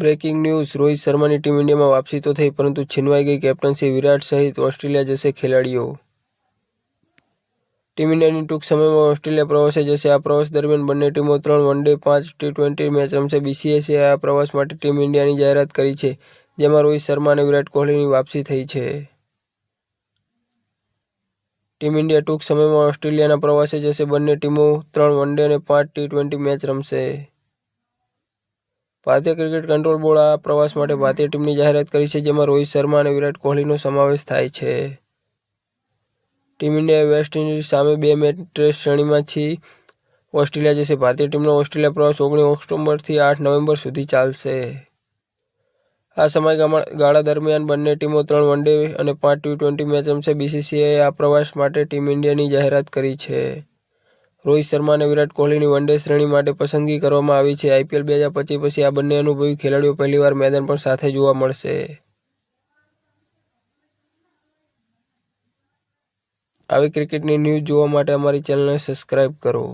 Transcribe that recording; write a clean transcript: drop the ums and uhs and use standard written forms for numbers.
Breaking news, Rohit શર્માની team ઇન્ડિયામાં વાપસી તો થઈ પરંતુ છીનવાઈ ગઈ કેપ્ટનશી, વિરાટ સહિત ઓસ્ટ્રેલિયા જશે ખેલાડીઓ। ટીમ ઇન્ડિયાની ટૂંક સમયમાં ઓસ્ટ્રેલિયા પ્રવાસે જશે। આ પ્રવાસ દરમિયાન બંને ટીમો 3 વન-ડે 5 ટી-20 મેચ રમશે। BCCIએ આ પ્રવાસ માટે ટીમ ઇન્ડિયાની જાહેરાત કરી છે, જેમાં રોહિત શર્મા અને વિરાટ કોહલીની વાપસી થઈ છે। ટીમ ઇન્ડિયા ટૂંક સમયમાં ઓસ્ટ્રેલિયાના પ્રવાસે જશે। બંને ટીમો 3 વન-ડે અને 5 ટી-20 મેચ રમશે। ભારતીય ક્રિકેટ કંટ્રોલ બોર્ડે આ પ્રવાસ માટે ભારતીય ટીમની જાહેરાત કરી છે, જેમાં રોહિત શર્મા અને વિરાટ કોહલીનો સમાવેશ થાય છે। ટીમ ઇન્ડિયા વેસ્ટ ઇન્ડિઝ સામે 2 મેચ ટેસ્ટ શ્રેણીમાંથી ઓસ્ટ્રેલિયા જશે। ભારતીય ટીમનો ઓસ્ટ્રેલિયા પ્રવાસ 19 ઓક્ટોબરથી 8 નવેમ્બર સુધી ચાલશે। આ સમયગાળા દરમિયાન બંને ટીમો 3 વન-ડે અને 5 ટી-20 મેચ રમશે। BCCIએ આ પ્રવાસ માટે ટીમ ઇન્ડિયાની જાહેરાત કરી છે। રોહિત શર્મા અને વિરાટ કોહલીની વન-ડે શ્રેણી માટે પસંદગી કરવામાં આવી છે। IPL 2025 પછી આ બંને અનુભવી ખેલાડીઓ પહેલીવાર મેદાન પર સાથે જોવા મળશે। આવી ક્રિકેટની ન્યૂઝ જોવા માટે અમારી ચેનલને સબસ્ક્રાઇબ કરો।